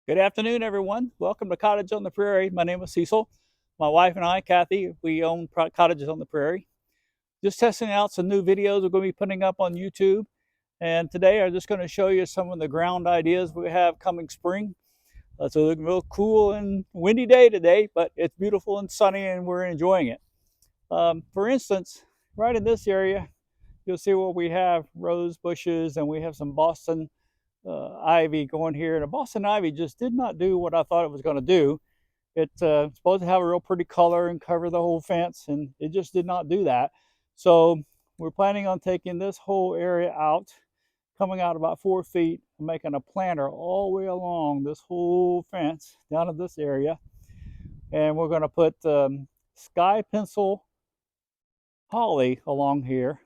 Good afternoon, everyone. Welcome to Cottage on the Prairie. My name is Cecil. My wife and I, Kathy, we own Cottages on the Prairie. Just testing out some new videos we're going to be putting up on YouTube. And today I'm just going to show you some of the ground ideas we have coming spring. It's a real cool and windy day today, but it's beautiful and sunny and we're enjoying it. For instance, right in this area, you'll see where we have rose bushes and we have some Boston ivy going here. And the Boston ivy just did not do what I thought it was going to do. It's supposed to have a real pretty color and cover the whole fence, and it just did not do that. So we're planning on taking this whole area out, coming out about 4 feet, and making a planter all the way along this whole fence down in this area. And we're going to put sky pencil holly along here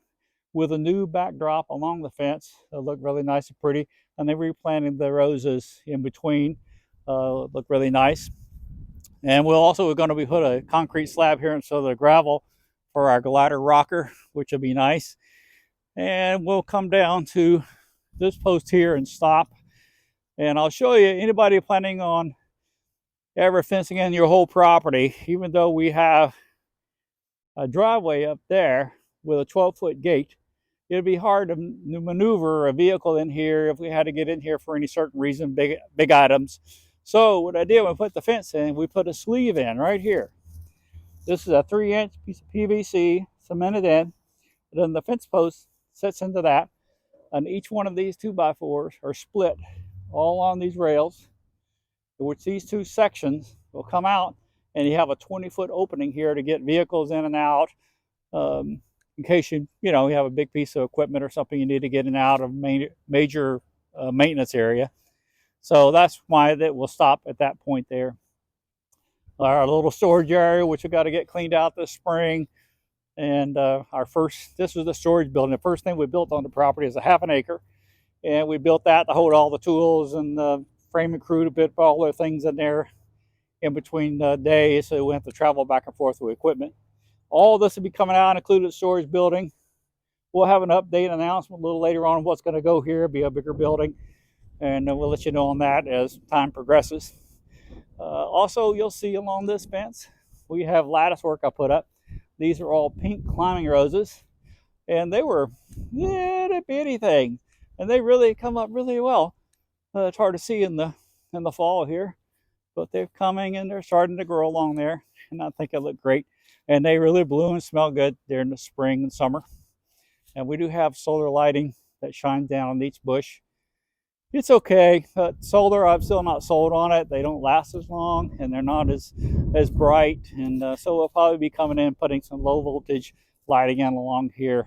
with a new backdrop along the fence. It'll look really nice and pretty. And then replanting the roses in between. Look really nice. And we're going to be put a concrete slab here instead of the gravel for our glider rocker, which will be nice. And we'll come down to this post here and stop. And I'll show you anybody planning on ever fencing in your whole property, even though we have a driveway up there with a 12-foot gate, it'd be hard to maneuver a vehicle in here if we had to get in here for any certain reason, big items. So what I did when I put the fence in, we put a sleeve in right here. This is a 3-inch piece of PVC cemented in. Then the fence post sits into that, and each one of these 2x4s are split all on these rails, which these two sections will come out, and you have a 20-foot opening here to get vehicles in and out. In case you have a big piece of equipment or something you need to get in and out of major maintenance area. So that's why that will stop at that point there. Our little storage area, which we got to get cleaned out this spring. And this was the storage building. The first thing we built on the property is a half an acre. And we built that to hold all the tools and the framing crew to put all their things in there in between days, so we have to travel back and forth with equipment. All this will be coming out, included storage building. We'll have an update announcement a little later on what's going to go here. It'll be a bigger building, and we'll let you know on that as time progresses. Also, you'll see along this fence, we have lattice work I put up. These are all pink climbing roses, and they were little bitty things, and they really come up really well. It's hard to see in the fall here, but they're coming and they're starting to grow along there, and I think it look great. And they really bloom and smell good during the spring and summer. And we do have solar lighting that shines down on each bush. It's okay, but solar, I'm still not sold on it. They don't last as long, and they're not as bright. And so we'll probably be coming in putting some low voltage lighting in along here,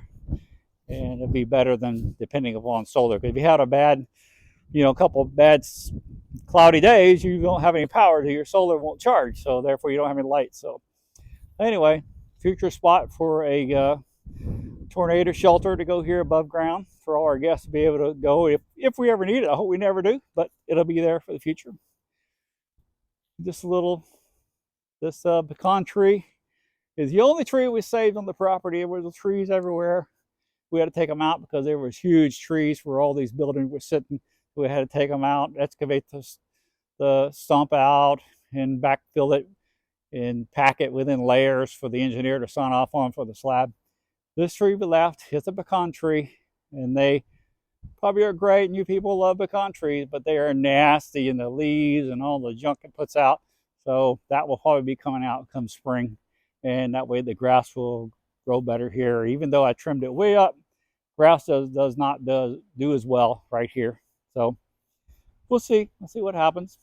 and it'll be better than depending upon solar. Because if you had a couple of bad cloudy days, you don't have any power, to your solar won't charge, so therefore you don't have any light. So anyway, future spot for a tornado shelter to go here above ground for all our guests to be able to go if we ever need it. I hope we never do, but it'll be there for the future. This pecan tree is the only tree we saved on the property. There were trees everywhere. We had to take them out because there was huge trees where all these buildings were sitting. We had to take them out, excavate the stump out, and backfill it and pack it within layers for the engineer to sign off on for the slab. This tree we left is a pecan tree, and they probably are great, and you people love pecan trees, but they are nasty in the leaves and all the junk it puts out. So that will probably be coming out come spring, and that way the grass will grow better here. Even though I trimmed it way up, grass does not do as well right here. So we'll see what happens.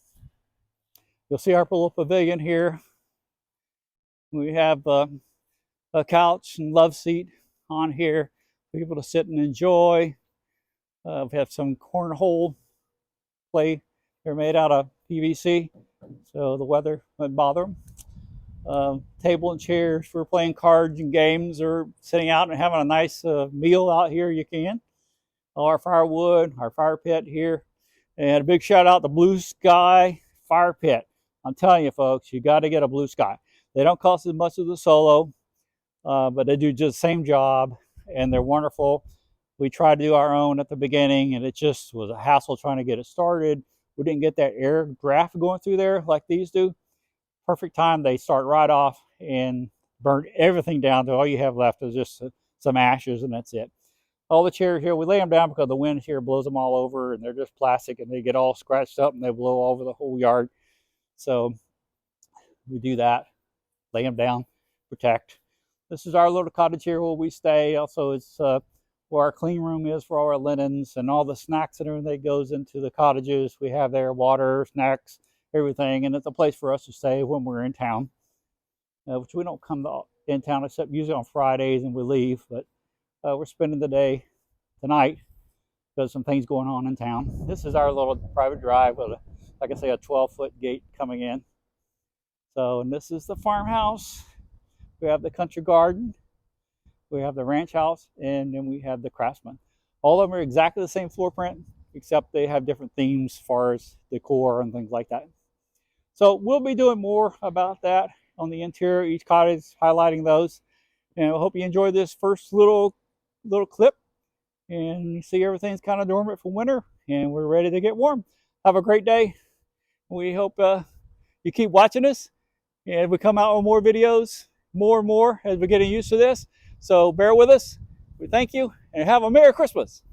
You'll see our little pavilion here. We have a couch and love seat on here for people to sit and enjoy. We have some cornhole play. They're made out of PVC, so the weather wouldn't bother them. Table and chairs for playing cards and games, or sitting out and having a nice meal out here. You can. Our firewood, our fire pit here, and a big shout out to Blue Sky Fire Pit. I'm telling you, folks, you got to get a Blue Sky. They don't cost as much as the Solo, but they do just the same job, and they're wonderful. We tried to do our own at the beginning, and it just was a hassle trying to get it started. we didn't get that air draft going through there like these do. Perfect time. They start right off and burn everything down to all you have left is just some ashes, and that's it. All the chairs here, we lay them down because the wind here blows them all over, and they're just plastic, and they get all scratched up and they blow all over the whole yard. So we do that, lay them down, protect. This is our little cottage here where we stay. Also, it's where our clean room is for all our linens and all the snacks and everything that goes into the cottages. We have there water, snacks, everything, and it's a place for us to stay when we're in town, which we don't come in town except usually on Fridays and we leave, but we're spending the day tonight because some things going on in town. This is our little private drive with, like I say, a 12-foot gate coming in. So, and this is the farmhouse. We have the country garden. We have the ranch house, and then we have the Craftsman. All of them are exactly the same floor print, except they have different themes as far as decor and things like that. So we'll be doing more about that on the interior, each cottage, highlighting those. And I hope you enjoy this first little clip. And you see everything's kind of dormant for winter, and we're ready to get warm. Have a great day. We hope you keep watching us, and we come out with more videos, more and more as we're getting used to this. So bear with us. We thank you, and have a Merry Christmas.